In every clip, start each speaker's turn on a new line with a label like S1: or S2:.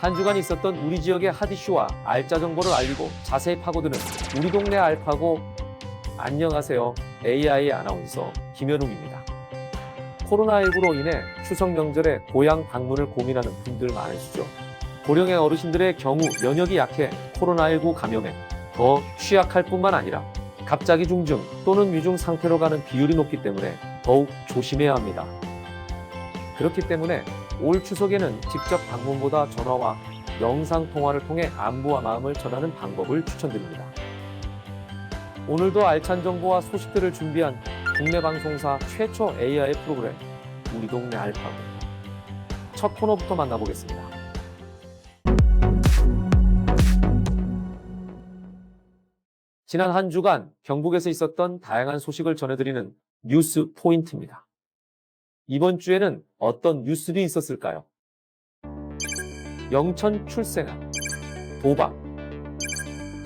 S1: 한 주간 있었던 우리 지역의 핫 이슈와 알짜 정보를 알리고 자세히 파고드는 우리 동네 알파고. 안녕하세요. AI 아나운서 김현웅입니다. 코로나19로 인해 추석 명절에 고향 방문을 고민하는 분들 많으시죠? 고령의 어르신들의 경우 면역이 약해 코로나19 감염에 더 취약할 뿐만 아니라 갑자기 중증 또는 위중 상태로 가는 비율이 높기 때문에 더욱 조심해야 합니다. 그렇기 때문에 올 추석에는 직접 방문보다 전화와 영상통화를 통해 안부와 마음을 전하는 방법을 추천드립니다. 오늘도 알찬 정보와 소식들을 준비한 국내 방송사 최초 AI 프로그램 우리 동네 알파고. 첫 코너부터 만나보겠습니다. 지난 한 주간 경북에서 있었던 다양한 소식을 전해드리는 뉴스 포인트입니다. 이번 주에는 어떤 뉴스들이 있었을까요? 영천 출생아, 도박,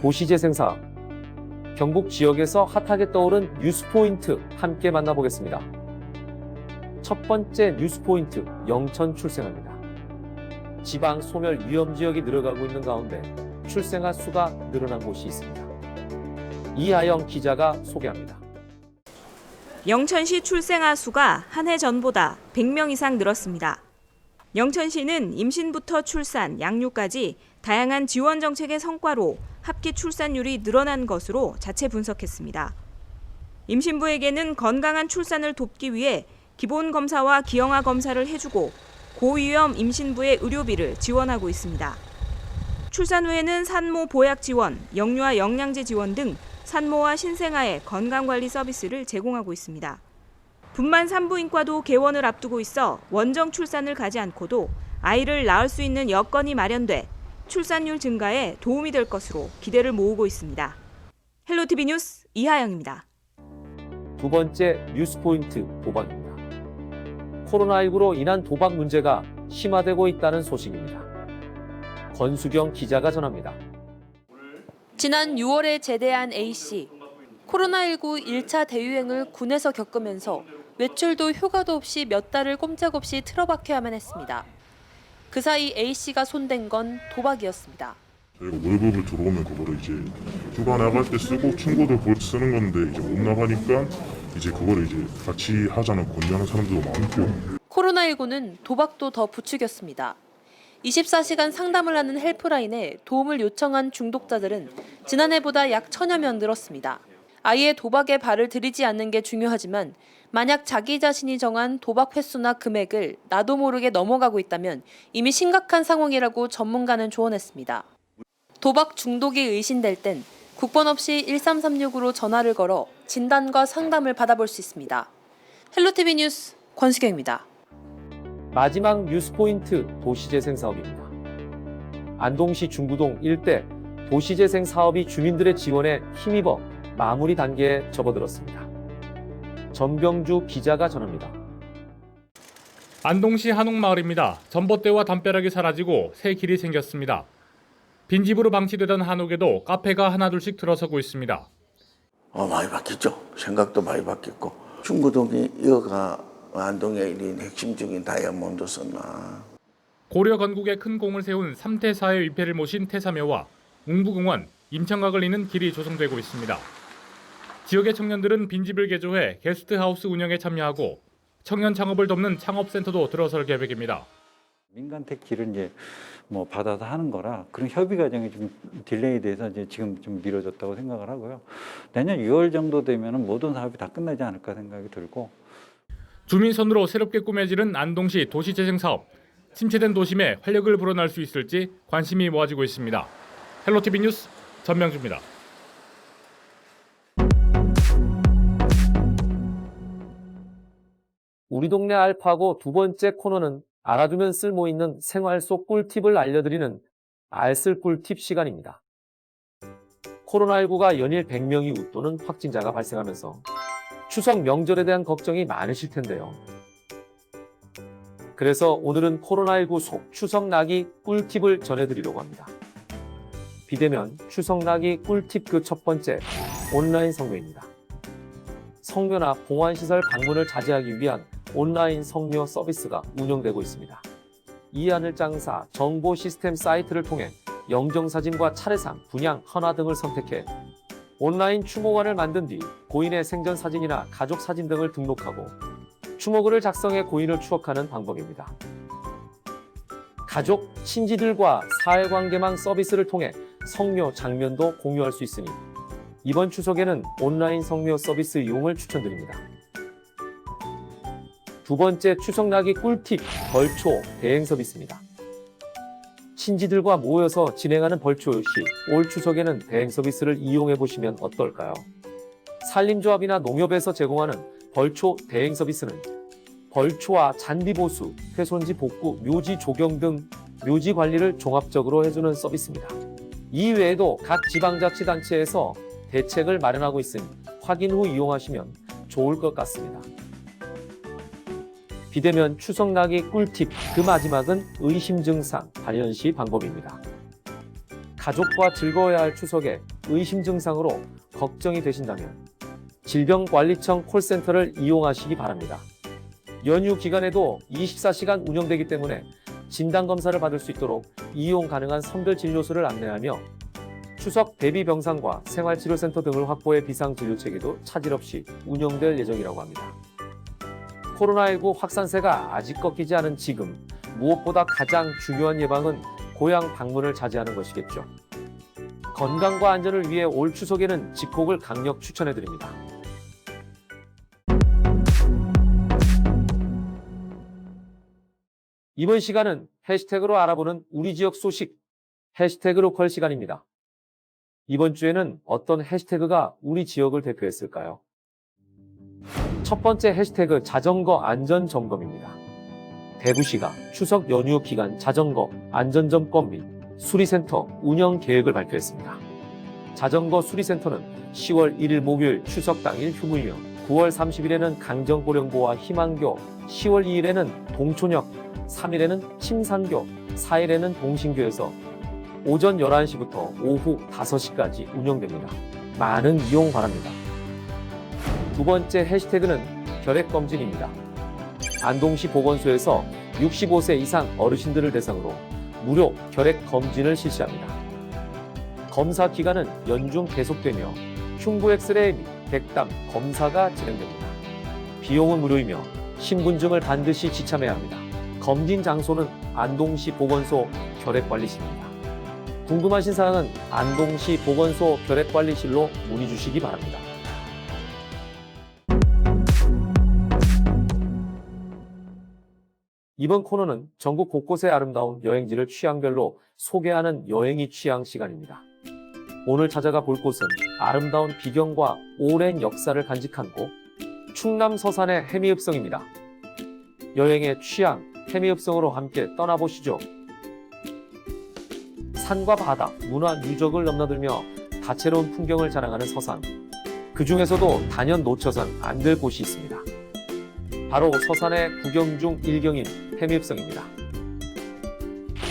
S1: 도시재생 사업, 경북 지역에서 핫하게 떠오른 뉴스 포인트 함께 만나보겠습니다. 첫 번째 뉴스 포인트, 영천 출생아입니다. 지방 소멸 위험 지역이 늘어가고 있는 가운데 출생아 수가 늘어난 곳이 있습니다. 이하영 기자가 소개합니다.
S2: 영천시 출생아 수가 한 해 전보다 100명 이상 늘었습니다. 영천시는 임신부터 출산, 양육까지 다양한 지원 정책의 성과로 합계 출산율이 늘어난 것으로 자체 분석했습니다. 임신부에게는 건강한 출산을 돕기 위해 기본 검사와 기형아 검사를 해주고 고위험 임신부의 의료비를 지원하고 있습니다. 출산 후에는 산모 보약 지원, 영유아 영양제 지원 등 산모와 신생아의 건강관리 서비스를 제공하고 있습니다. 분만 산부인과도 개원을 앞두고 있어 원정 출산을 가지 않고도 아이를 낳을 수 있는 여건이 마련돼 출산율 증가에 도움이 될 것으로 기대를 모으고 있습니다. 헬로티비 뉴스 이하영입니다.
S1: 두 번째 뉴스 포인트, 도박입니다. 코로나19로 인한 도박 문제가 심화되고 있다는 소식입니다. 권수경 기자가 전합니다.
S3: 지난 6월에 제대한 A씨. 코로나19 1차 대유행을 군에서 겪으면서 외출도 휴가도 없이 몇 달을 꼼짝없이 틀어박혀야만 했습니다. 그 사이 A씨가 손댄 건 도박이었습니다.
S4: 월급을 들어오면 그거를 이제 휴가 나갈 때 쓰고 친구들 볼 때 쓰는 건데 이제 못 나가니까 이제 그거를 이제 같이 하자는 권유하는 사람들도 많고.
S3: 코로나19는 도박도 더 부추겼습니다. 24시간 상담을 하는 헬프라인에 도움을 요청한 중독자들은 지난해보다 약 1000여 명 늘었습니다. 아예 도박에 발을 들이지 않는 게 중요하지만 만약 자기 자신이 정한 도박 횟수나 금액을 나도 모르게 넘어가고 있다면 이미 심각한 상황이라고 전문가는 조언했습니다. 도박 중독이 의심될 땐 국번 없이 1336으로 전화를 걸어 진단과 상담을 받아볼 수 있습니다. 헬로티비 뉴스 권수경입니다.
S1: 마지막 뉴스 포인트, 도시재생 사업입니다. 안동시 중구동 일대 도시재생 사업이 주민들의 지원에 힘입어 마무리 단계에 접어들었습니다. 전병주 기자가 전합니다.
S5: 안동시 한옥마을입니다. 전봇대와 담벼락이 사라지고 새 길이 생겼습니다. 빈집으로 방치되던 한옥에도 카페가 하나둘씩 들어서고 있습니다.
S6: 많이 바뀌었죠. 생각도 많이 바뀌었고 중구동이 여가 안동의 일인 핵심적인 다이아몬드였나.
S5: 고려 건국에 큰 공을 세운 3태 사회 위패를 모신 태사묘와 웅부공원, 임청각을 잇는 길이 조성되고 있습니다. 지역의 청년들은 빈집을 개조해 게스트하우스 운영에 참여하고 청년 창업을 돕는 창업센터도 들어설 계획입니다.
S7: 민간택 길은 이제 받아서 하는 거라 그런 협의 과정이 좀 딜레이 돼서 이제 지금 좀 미뤄졌다고 생각을 하고요. 내년 6월 정도 되면은 모든 사업이 다 끝나지 않을까 생각이 들고.
S5: 주민 손으로 새롭게 꾸며지는 안동시 도시재생 사업. 침체된 도심에 활력을 불어넣을 수 있을지 관심이 모아지고 있습니다. 헬로티비 뉴스 전명주입니다.
S1: 우리 동네 알파고 두 번째 코너는 알아두면 쓸모있는 생활 속 꿀팁을 알려드리는 알쓸 꿀팁 시간입니다. 코로나19가 연일 100명이 웃도는 확진자가 발생하면서 추석 명절에 대한 걱정이 많으실 텐데요. 그래서 오늘은 코로나19 속 추석나기 꿀팁을 전해드리려고 합니다. 비대면 추석나기 꿀팁 그 첫 번째, 온라인 성묘입니다. 성묘나 봉안시설 방문을 자제하기 위한 온라인 성묘 서비스가 운영되고 있습니다. 이하늘장사 정보 시스템 사이트를 통해 영정사진과 차례상, 분양, 헌화 등을 선택해 온라인 추모관을 만든 뒤 고인의 생전 사진이나 가족 사진 등을 등록하고 추모글을 작성해 고인을 추억하는 방법입니다. 가족, 친지들과 사회관계망 서비스를 통해 성묘 장면도 공유할 수 있으니 이번 추석에는 온라인 성묘 서비스 이용을 추천드립니다. 두 번째 추석나기 꿀팁, 벌초 대행 서비스입니다. 친지들과 모여서 진행하는 벌초 시 올 추석에는 대행 서비스를 이용해 보시면 어떨까요? 산림조합이나 농협에서 제공하는 벌초 대행 서비스는 벌초와 잔디 보수, 훼손지 복구, 묘지 조경 등 묘지 관리를 종합적으로 해주는 서비스입니다. 이 외에도 각 지방자치단체에서 대책을 마련하고 있으니 확인 후 이용하시면 좋을 것 같습니다. 비대면 추석나기 꿀팁, 그 마지막은 의심 증상 발현 시 방법입니다. 가족과 즐거워야 할 추석에 의심 증상으로 걱정이 되신다면 질병관리청 콜센터를 이용하시기 바랍니다. 연휴 기간에도 24시간 운영되기 때문에 진단검사를 받을 수 있도록 이용 가능한 선별진료소를 안내하며 추석 대비 병상과 생활치료센터 등을 확보해 비상진료체계도 차질 없이 운영될 예정이라고 합니다. 코로나19 확산세가 아직 꺾이지 않은 지금, 무엇보다 가장 중요한 예방은 고향 방문을 자제하는 것이겠죠. 건강과 안전을 위해 올 추석에는 집콕을 강력 추천해드립니다. 이번 시간은 해시태그로 알아보는 우리 지역 소식, 해시태그 로컬 시간입니다. 이번 주에는 어떤 해시태그가 우리 지역을 대표했을까요? 첫 번째 해시태그 자전거 안전점검입니다. 대구시가 추석 연휴 기간 자전거 안전점검 및 수리센터 운영 계획을 발표했습니다. 자전거 수리센터는 10월 1일 목요일 추석 당일 휴무이며 9월 30일에는 강정고령보와 희망교, 10월 2일에는 동초역, 3일에는 침산교, 4일에는 동신교에서 오전 11시부터 오후 5시까지 운영됩니다. 많은 이용 바랍니다. 두 번째 해시태그는 결핵검진입니다. 안동시 보건소에서 65세 이상 어르신들을 대상으로 무료 결핵검진을 실시합니다. 검사 기간은 연중 계속되며 흉부 엑스레이 및 백담 검사가 진행됩니다. 비용은 무료이며 신분증을 반드시 지참해야 합니다. 검진 장소는 안동시 보건소 결핵관리실입니다. 궁금하신 사항은 안동시 보건소 결핵관리실로 문의 주시기 바랍니다. 이번 코너는 전국 곳곳의 아름다운 여행지를 취향별로 소개하는 여행이 취향 시간입니다. 오늘 찾아가 볼 곳은 아름다운 비경과 오랜 역사를 간직한 곳, 충남 서산의 해미읍성입니다. 여행의 취향, 해미읍성으로 함께 떠나보시죠. 산과 바다, 문화, 유적을 넘나들며 다채로운 풍경을 자랑하는 서산. 그 중에서도 단연 놓쳐선 안 될 곳이 있습니다. 바로 서산의 구경 중 일경인 해미읍성입니다.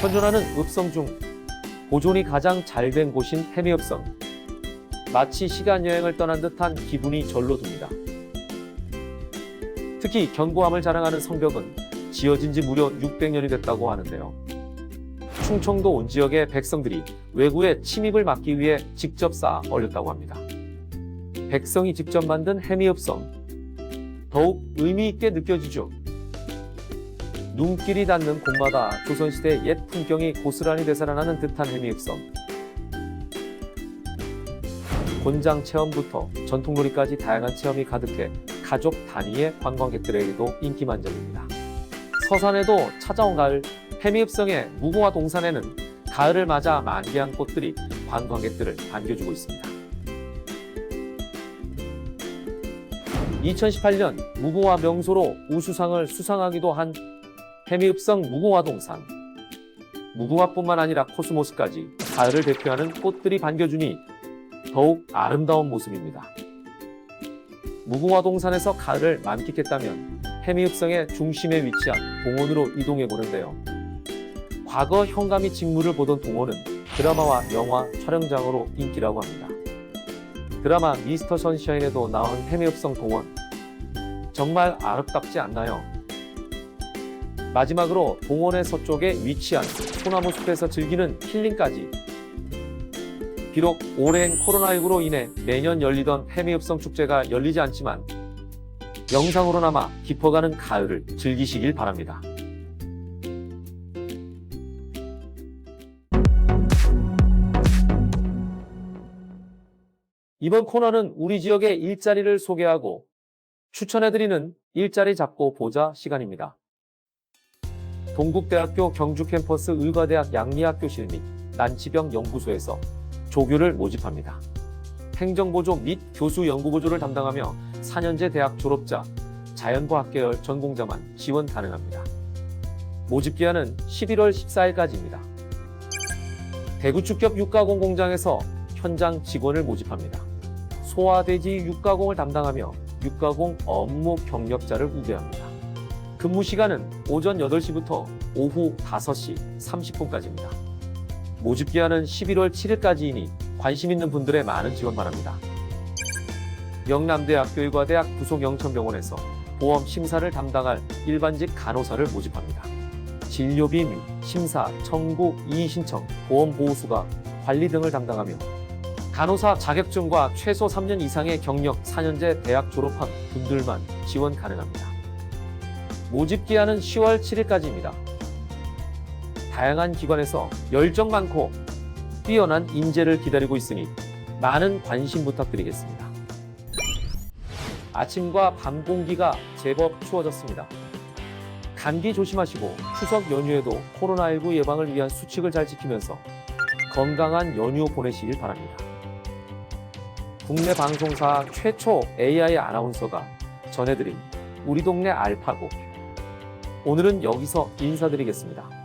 S1: 현존하는 읍성 중 보존이 가장 잘 된 곳인 해미읍성. 마치 시간 여행을 떠난 듯한 기분이 절로 듭니다. 특히 견고함을 자랑하는 성벽은 지어진 지 무려 600년이 됐다고 하는데요. 충청도 온 지역의 백성들이 외구의 침입을 막기 위해 직접 쌓아 올렸다고 합니다. 백성이 직접 만든 해미읍성. 더욱 의미 있게 느껴지죠. 눈길이 닿는 곳마다 조선시대의 옛 풍경이 고스란히 되살아나는 듯한 해미읍성. 곤장 체험부터 전통놀이까지 다양한 체험이 가득해 가족 단위의 관광객들에게도 인기 만점입니다. 서산에도 찾아온 가을, 해미읍성의 무궁화 동산에는 가을을 맞아 만개한 꽃들이 관광객들을 반겨주고 있습니다. 2018년 무궁화 명소로 우수상을 수상하기도 한 해미읍성 무궁화 동산. 무궁화뿐만 아니라 코스모스까지 가을을 대표하는 꽃들이 반겨주니 더욱 아름다운 모습입니다. 무궁화 동산에서 가을을 만끽했다면 해미읍성의 중심에 위치한 동원으로 이동해 보는데요. 과거 현감이 직무를 보던 동원은 드라마와 영화 촬영장으로 인기라고 합니다. 드라마 미스터 선샤인에도 나온 해미읍성 동원. 정말 아름답지 않나요? 마지막으로 동원의 서쪽에 위치한 소나무 숲에서 즐기는 힐링까지. 비록 올해엔 코로나19로 인해 매년 열리던 해미읍성 축제가 열리지 않지만 영상으로나마 깊어가는 가을을 즐기시길 바랍니다. 이번 코너는 우리 지역의 일자리를 소개하고 추천해드리는 일자리 잡고 보자 시간입니다. 동국대학교 경주 캠퍼스 의과대학 양리학교실 및 난치병 연구소에서 조교를 모집합니다. 행정보조 및 교수 연구보조를 담당하며 4년제 대학 졸업자, 자연과학 계열 전공자만 지원 가능합니다. 모집 기한은 11월 14일까지입니다. 대구축협 육가공 공장에서 현장 직원을 모집합니다. 소화돼지 육가공을 담당하며 육가공 업무 경력자를 우대합니다. 근무 시간은 오전 8시부터 오후 5시 30분까지입니다. 모집 기한은 11월 7일까지이니 관심 있는 분들의 많은 지원 바랍니다. 영남대학교 의과대학 부속 영천병원에서 보험 심사를 담당할 일반직 간호사를 모집합니다. 진료비 및 심사, 청구, 이의 신청, 보험 보호수가, 관리 등을 담당하며 간호사 자격증과 최소 3년 이상의 경력 4년제 대학 졸업한 분들만 지원 가능합니다. 모집 기한은 10월 7일까지입니다. 다양한 기관에서 열정 많고 뛰어난 인재를 기다리고 있으니 많은 관심 부탁드리겠습니다. 아침과 밤 공기가 제법 추워졌습니다. 감기 조심하시고 추석 연휴에도 코로나19 예방을 위한 수칙을 잘 지키면서 건강한 연휴 보내시길 바랍니다. 국내 방송사 최초 AI 아나운서가 전해드린 우리 동네 알파고. 오늘은 여기서 인사드리겠습니다.